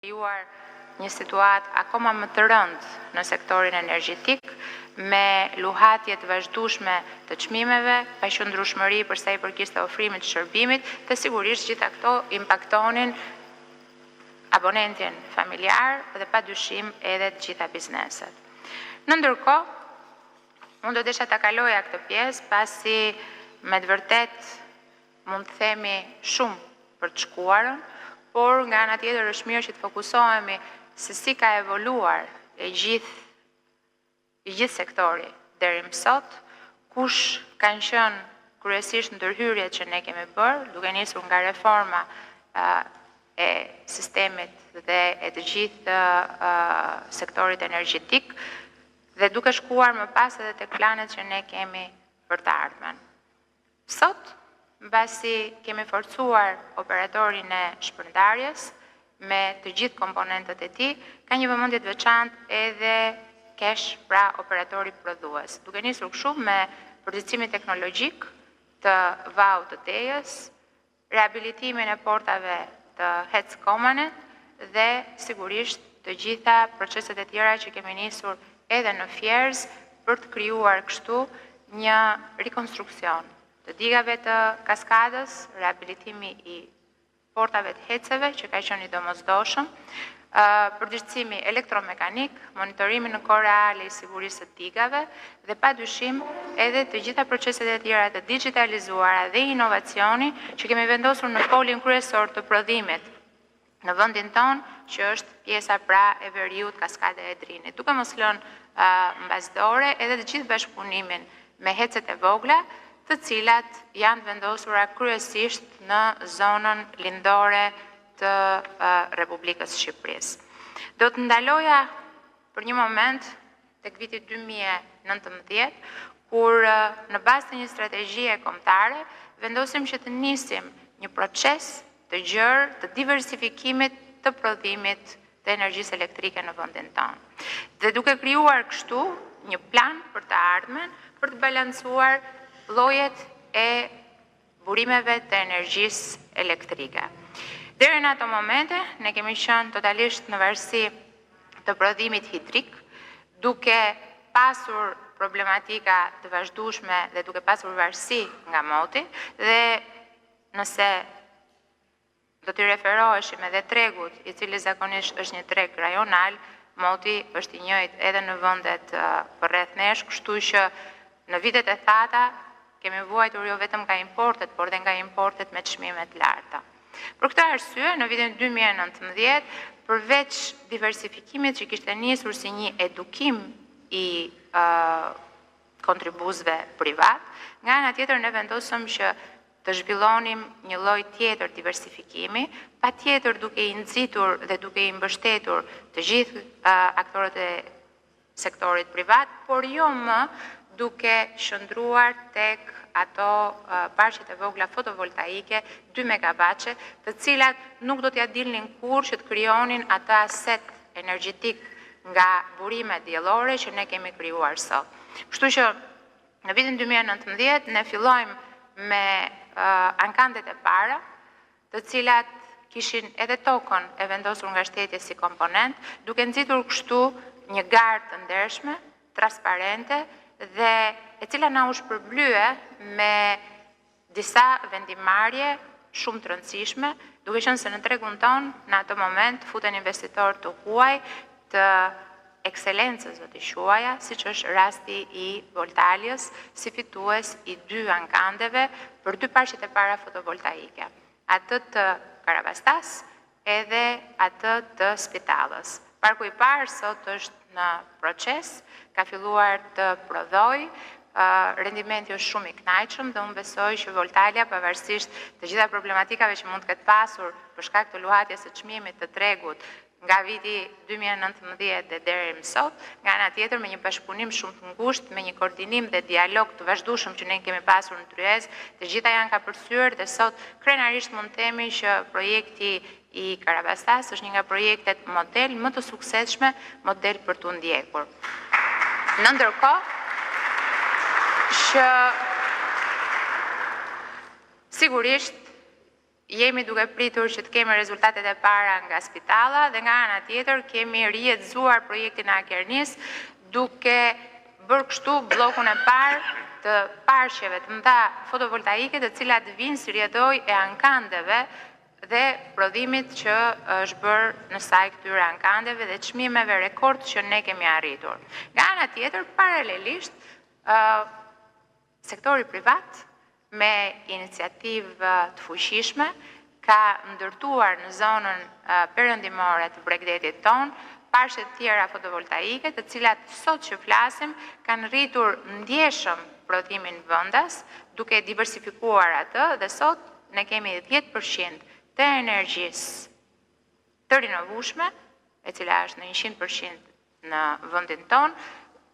krijuar një situatë akoma më të rëndë në sektorin energjetik, me luhatje të vazhdueshme të çmimeve, paqëndrueshmëri për sa i përket ofrimit të shërbimit, dhe sigurisht gjitha këto impaktonin abonentin familjar dhe padyshim edhe të gjitha bizneset. Në ndërkohë, unë do desha ta kaloja këtë pjesë pasi me të vërtet mund të themi shumë për të shkuarën, por nga ana tjetër është mirë që të fokusohemi se si ka evoluar gjithë sektori deri më sot, kush kanë qenë kryesisht ndërhyrjet që ne kemi bërë, duke nisur nga reforma e sistemit dhe e të gjithë sektorit energjetik, dhe duke shkuar më pas edhe tek planet që ne kemi për të ardhmen. Sot, mbasi kemi forcuar operatorin e shpërndarjes me të gjithë komponentët e tij, ka një vëmendje të veçantë edhe kesh, pra operatori prodhues. Duke nisur kështu me përgjithësimin teknologjik të vau të tejës, rehabilitimin e portave të Heckomanet dhe sigurisht të gjitha proceset e tjera që kemi nisur edhe në Fierz për të krijuar kështu një rekonstruksion të digave të kaskadës, rehabilitimi i portave të heceve që ka qenë i domosdoshëm, përgjithësimi elektromekanik, monitorimi në kohë reale i sigurisë së digave dhe padyshim edhe të gjitha proceset e tjera të digitalizuara dhe inovacioni që kemi vendosur në polin kryesor të prodhimit në vendin tonë, që është pjesa pra e veriut Kaskada e Drinit. Duke mos lënë mbasdore edhe të gjithë bashkëpunimin me hecet e vogla, të cilat janë vendosura kryesisht në zonën lindore të Republikës Shqipërisë. Do të ndaloja për një moment tek viti 2019, kur në bazë të një strategjie kombëtare vendosim që të nisim një proces të gjerë të diversifikimit të prodhimit të energjisë elektrike në vendin tonë. Dhe duke krijuar kështu një plan për të ardhmen, për të balancuar llojet e burimeve të energjisë elektrike. Deri në ato momente, ne kemi qenë totalisht në varësi të prodhimit hidrik, duke pasur problematika të vazhdueshme dhe duke pasur varësi nga moti, dhe nëse do t'i referoheshim edhe tregut, i cili zakonisht është një treg rajonal, moti është i njëjtë edhe në vendet përreth nesh, kështu që në vitet e thata kemi vuajtur jo vetëm nga importet, por dhe nga importet me çmime të larta. Për këtë arsye, në vitin 2019, përveç diversifikimit që kishte nisur si një edukim i kontribuesve privat, nga ana tjetër ne vendosëm që të zhvillonim një lloj tjetër diversifikimi, patjetër duke i nxitur dhe duke i mbështetur të gjithë aktorët e sektorit privat, por jo më duke shndruar tek ato parqet e vogla fotovoltaike 2 megawatt, të cilat nuk do t'ja dilnin kurrë që të krijonin atë aset energjetik nga burimet diellore që ne kemi krijuar sot. Kështu që në vitin 2019 ne fillojmë me ankandet e para, të cilat kishin edhe tokën e vendosur nga shteti si komponent, duke nxitur kështu një garë të ndershme, transparente dhe e cila na u shpërblye me disa vendimarrje shumë të rëndësishme, duke qenë se në tregun ton në atë moment futen investitorë të huaj, të ekselencës do t'i quaja, siç është rasti i Voltaliës, si fitues i 2 ankandeve për 2 parqet e para fotovoltaike, atë të Karabastas edhe atë të Spitallës. Parku i parë sot është në proces, ka filluar të prodhojë, rendimenti është shumë i kënaqshëm dhe unë besoj që Voltalia, pavarësisht të gjitha problematikave që mund të ketë pasur për shkak të luhatjes së çmimit të tregut nga viti 2019 dhe deri më sot, nga ana tjetër me një bashkëpunim shumë të ngushtë, me një koordinim dhe dialog të vazhdueshëm që ne kemi pasur në Tryezë, të gjitha janë kapërcyer dhe sot krenarisht mund të themi që projekti i Karabastas është një nga projektet model më të suksesshme, model për t'u ndjekur. Në ndërkohë që sigurisht jemi duke pritur që të kemi rezultatet e para nga spitalla dhe nga ana tjetër kemi rihetëzuar projektin e Akernis duke bërë kështu bllokun e parë të parqeve të mëdha fotovoltaike të cilat vinë si rjedhoj e ankandeve dhe prodhimit që është bërë në saj këtyre ankandeve dhe çmimeve rekord që ne kemi arritur. Nga ana tjetër, paralelisht, sektori privat me iniciativë të fuqishme ka ndërtuar në zonën perëndimore të Bregdetit ton parqe të tjera fotovoltaike, të cilat sot që flasim kanë rritur ndjeshëm prodhimin vendas, duke diversifikuar atë dhe sot ne kemi 10% të energjisë të rinovueshme, e cila është në 100% në vendin ton,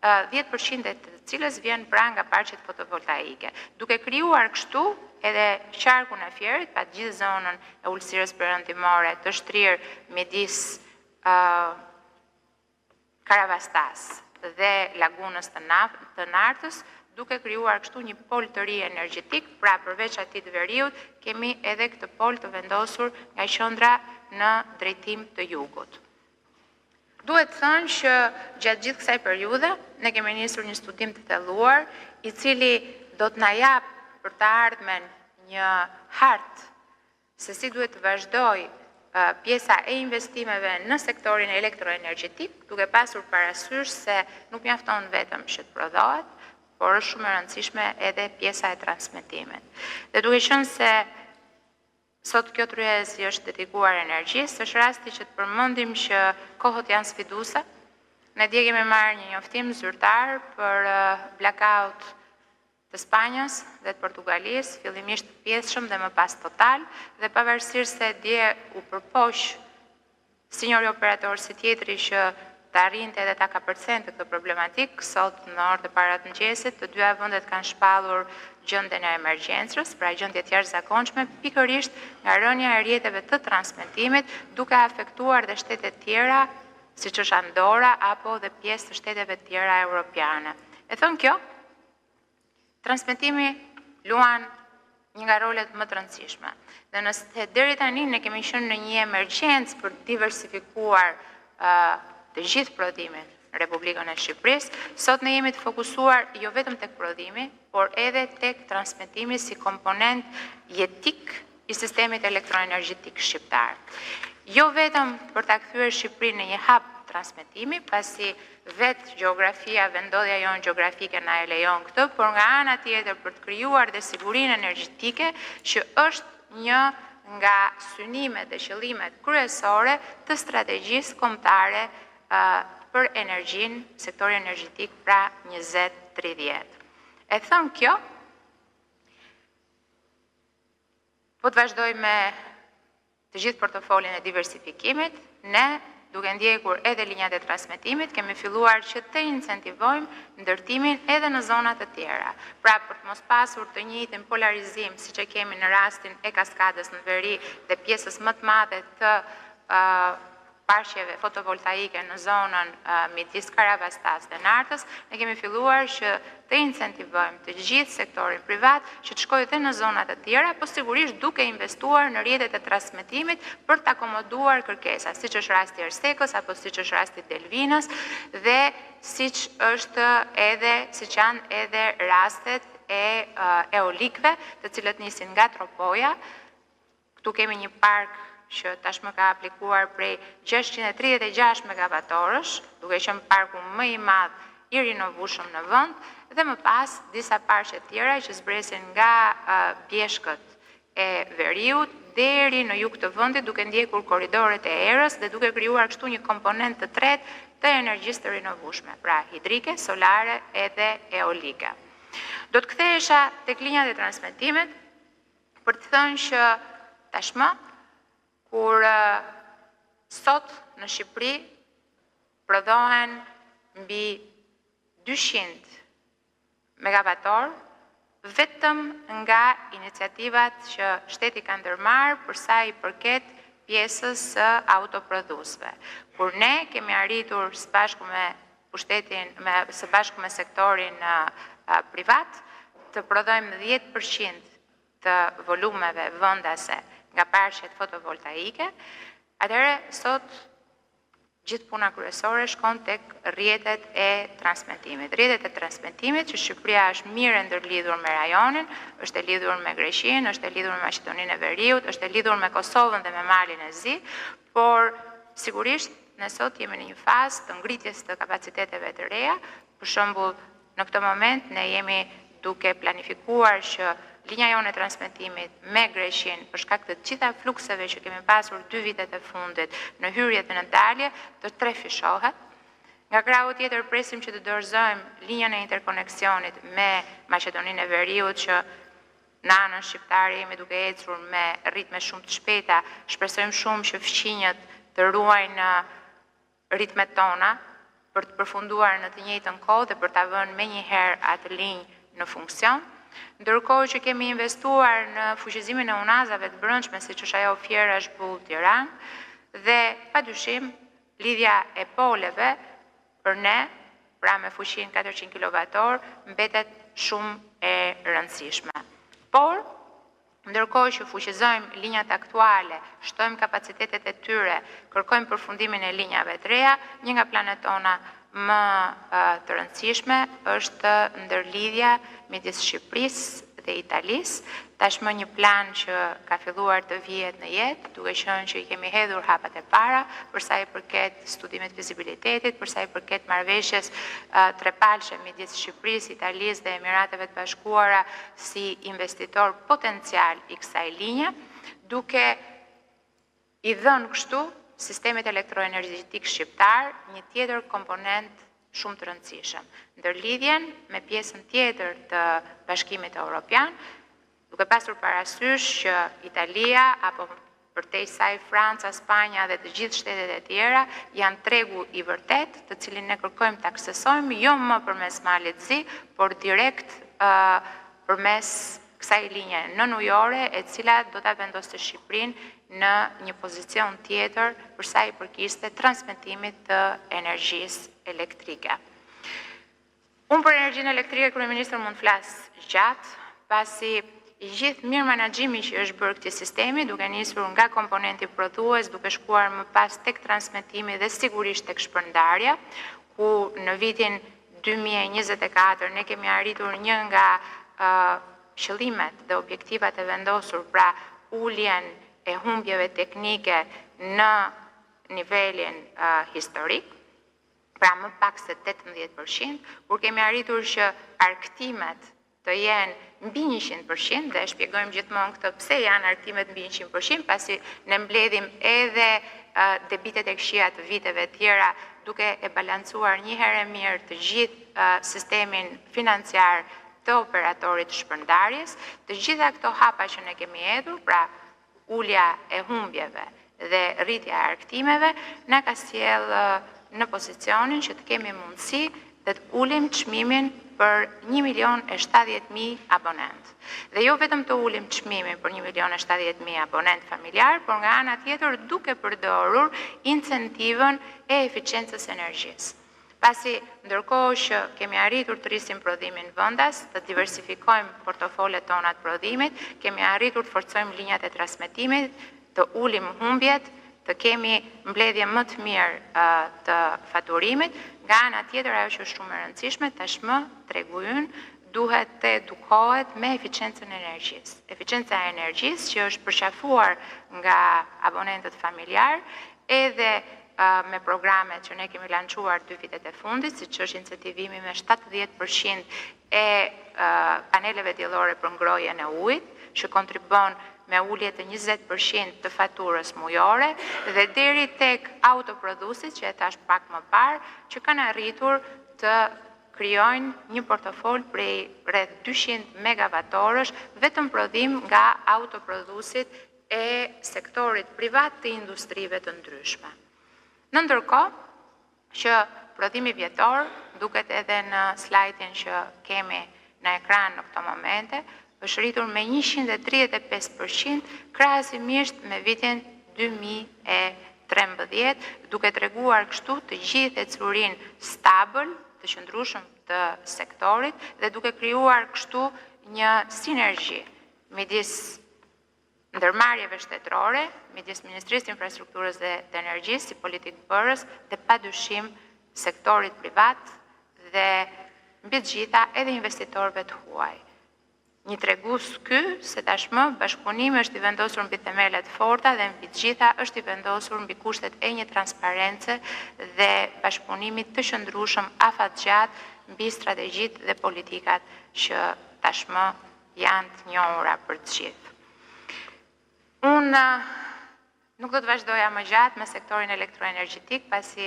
10% e të cilës vjen pra nga parqet fotovoltaike. Duke krijuar kështu edhe qarkun e Fierit, pa gjithë zonën e ulësirës perëndimore të shtrirë midis Karavastas dhe lagunës të Nartës, duke krijuar kështu një pol të ri energjetik, pra përveç atij të veriut, kemi edhe këtë pol të vendosur nga qendra në drejtim të jugut. Duhet thënë që gjatë gjithë kësaj periudhe ne kemi nisur një studim të thelluar, i cili do të na jap për të ardhmen një hartë se si duhet të vazhdoj pjesa e investimeve në sektorin elektroenergjetik, duke pasur parasysh se nuk mjafton vetëm që të prodhohet, por është shumë e rëndësishme edhe pjesa e transmetimit. Dhe duke qenë se sot kjo tryezë është dedikuar energjisë, është rasti që të përmendim që kohët janë sfiduese. Ne dje kemi marrë një njoftim zyrtar për blackout të Spanjës dhe të Portugalisë, fillimisht të pjesshëm dhe më pas total, dhe pavarësisht se dje u përpoq si njëri operator si tjetri që të arrinte edhe ta kapërcente këtë problematik, sot në orët e para të mëngjesit, të dyja vendet kanë shpallur gjendjen e emergjencës, pra gjendje të jashtëzakonshme, pikërisht nga rënja e rrjeteve të transmetimit, duke afektuar dhe shtete tjera, siç është Andora apo dhe pjesë të shteteve tjera europiane. E thon kjo, transmetimi luan një nga rolet më të rëndësishme. Dhe nëse deri tani ne kemi qenë në një emergjencë për të diversifikuar të gjithë prodhimin në Republikën e Shqipërisë, sot ne jemi të fokusuar jo vetëm tek prodhimi, por edhe tek transmetimi si komponent jetik i sistemit elektroenergjetik shqiptar. Jo vetëm për ta kthyer Shqipërinë në një hub transmetimi, pasi vetë gjeografia, vendodhja jonë gjeografike na e lejon këtë, por nga ana tjetër për të krijuar dhe sigurinë energjetike, që është një nga synimet dhe qëllimet kryesore të strategjisë kombëtare për energjinë, sektori energjetik pra 2030. E thënë kjo, po të vazhdoj me të gjithë portofolin e diversifikimit, ne duke ndjekur edhe linjat e transmetimit, kemi filluar që të incentivojmë ndërtimin edhe në zonat të tjera. Pra për të mos pasur të njëjtin polarizim si që kemi në rastin e Kaskadës në veri dhe pjesës më të madhe të parqeve fotovoltaike në zonën midis Karavastas dhe Nartës, ne kemi filluar që të incentivojmë të gjithë sektorin privat që të shkojë edhe në zonat e tjera, po sigurisht duke investuar në rrjetet e transmetimit për të akomoduar kërkesa, siç është rasti Ersekës apo siç është rasti Delvinës dhe siç janë edhe rastet e eolikëve, të cilët nisin nga Tropoja. Këtu kemi një park që tashmë ka aplikuar prej 636 megavatorësh, duke qenë parku më i madh i rinovueshëm në vend, dhe më pas disa parqe tjera që zbresin nga pjeshkët e veriut deri në jug të vendit, duke ndjekur korridoret e erës dhe duke krijuar kështu një komponent të tretë të energjisë të rinovueshme, pra hidrike, solare edhe eolike. Do të kthehesha tek linjat e transmetimit për të thënë që tashmë kur sot në Shqipëri prodhohen mbi 200 megavator vetëm nga iniciativat që shteti ka ndërmarrë për sa i përket pjesës së autoprodhuesve. Kur ne kemi arritur së bashku me sektorin privat të prodhojmë 10% të volumeve vendase nga parshet fotovoltaike, atëherë sot gjithë puna kryesore shkon tek rrjetet e transmetimit. Rrjetet e transmetimit që Shqipëria është mirë ndërlidhur me rajonin, është e lidhur me Greqinë, është e lidhur me Maqedoninë e Veriut, është e lidhur me Kosovën dhe me Malin e Zi, por sigurisht ne sot jemi në një fazë të ngritjes të kapaciteteve të reja. Për shembull, në këtë moment ne jemi duke planifikuar që linja jone e transmetimit me Greqinë për shkak të gjitha flukseve që kemi pasur 2 vitet e fundit në hyrje dhe në dalje të trefishohet. Nga krahu tjetër presim që të dorëzojmë linjën e interkoneksionit me Maqedoninë e Veriut që në anën shqiptare jemi duke ecur me ritme shumë të shpejta. Shpresojmë shumë që fqinjët të ruajnë ritmet tona për të përfunduar në të njëjtën kohë dhe për ta vënë menjëherë atë linjë në funksion. Ndërkohë që kemi investuar në fuqizimin e unazave të brendshme, siç është ajo Fiera Zhbull Tiranë, dhe padyshim lidhja e poleve për ne, pra me fuqinë 400 kWh, mbetet shumë e rëndësishme. Por, ndërkohë që fuqizojmë linjat aktuale, shtojmë kapacitetet e tyre, kërkojmë përfundimin e linjave të reja, një nga planet tona më të rëndësishme është ndërlidhja midis Shqipërisë dhe Italisë. Tashmë një plan që ka filluar të vihet në jetë, duke qenë që i kemi hedhur hapat e para për sa i përket studimit vizibilitetit, për sa i përket marrëveshjes trepalshe midis Shqipërisë, Italisë dhe Emirateve të Bashkuara si investitor potencial i kësaj linje, duke i dhënë kështu sistemit elektroenergjetik shqiptar një tjetër komponent shumë të rëndësishëm. Ndërlidhjen me pjesën tjetër të Bashkimit Evropian, duke pasur parasysh që Italia apo përtej saj Franca, Spanja dhe të gjithë shtetet e tjera janë tregu i vërtet, të cilin ne kërkojmë të aksesojmë jo më përmes Malit Zi, por direkt përmes kësaj linje nënujore, e cila do ta vendoste Shqipërinë në një pozicion tjetër për sa i përkiste transmetimit të energjisë elektrike. Unë për energjinë elektrike, kryeministri mund flasë gjatë, pasi gjithë mirë menaxhimi që është bërë këtij sistemi, duke nisur nga komponenti prodhues, duke shkuar më pas tek transmetimi dhe sigurisht tek shpërndarja, ku në vitin 2024 ne kemi arritur një nga qëllimet dhe objektivat e vendosur, pra uljen e humbjeve teknike në nivelin historik, pra më pak se 18%, kur kemi arritur që arktimet të jenë mbi 100%, dhe shpjegojmë gjithmonë këtë pse janë arktimet mbi 100%, pasi ne mbledhim edhe debitet e këqija të viteve tjera, duke e balancuar një herë mirë të gjithë sistemin financiar të operatorit të shpërndarjes. Të gjitha këto hapa që ne kemi hedhur, pra ulja e humbjeve dhe rritja e arktimeve, na ka sjell në pozicionin që të kemi mundësi dhe të ulim çmimin për 1.070.000 abonent. Dhe jo vetëm të ulim çmimin për 1.070.000 abonent familjar, por nga ana tjetër duke përdorur incentivën e eficiencës energjisë. Pasi ndërkohë që kemi arritur të rrisim prodhimin vendas, të diversifikojmë portofolet tona të prodhimit, kemi arritur të forcojmë linjat e transmetimit, të ulim humbjet, të kemi mbledhje më të mirë të faturimit, nga ana tjetër ajo që është shumë e rëndësishme, tashmë tregu ynë duhet të edukohet me eficiencën e energjisë. Eficienca e energjisë që është përqafuar nga abonentët familjar, edhe me programet që ne kemi lançuar 2 vitet e fundit, siç është incentivimi me 70% e paneleve diellore për ngrohjen e ujit, që kontribon me ulje të 20% të faturës mujore, dhe deri tek autoprodhuesit, që e thash pak më parë, që kanë arritur të krijojnë një portofol prej rreth 200 megavatorësh vetëm prodhim nga autoprodhuesit e sektorit privat të industrive të ndryshme. Në ndërkohë që prodhimi vjetor, duket edhe në slajdin që kemi në ekran në këto momente, është rritur me 135% krahasimisht me vitin 2013, duke treguar kështu të gjithë ecurin stabil, të qëndrueshëm të sektorit dhe duke krijuar kështu një sinergji midis ndërmarrjeve shtetërore midis Ministrisë të Infrastrukturës dhe të Energjisë si politikë bërës dhe padyshim sektorit privat dhe mbi të gjitha edhe investitorëve të huaj. Një tregus ky se tashmë bashkëpunimi është i vendosur mbi themelet forta dhe mbi të gjitha është i vendosur mbi kushtet e një transparence dhe bashkëpunimit të qëndrueshëm afatgjatë mbi strategjitë dhe politikat që tashmë janë të njohura për të gjithë. Unë nuk do të vazhdoja më gjatë me sektorin elektroenergjetik, pasi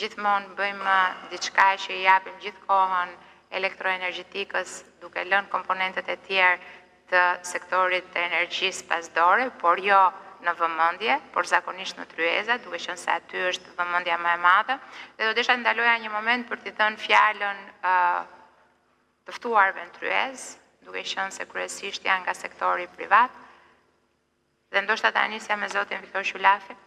gjithmonë bëjmë diçka që i japim gjithë kohën elektroenergjetikës duke lënë komponentet e tjerë të sektorit të energjisë pas dore, por jo në vëmendje, por zakonisht në tryeza, duke qenë se aty është vëmendja më e madhe, dhe do desha ndaloja një moment për t'i thënë fjalën të ftuarve në tryezë, duke qenë se kryesisht janë nga sektori privat, dhe ndoshta ta nisja me zotin Viktor Qulafi.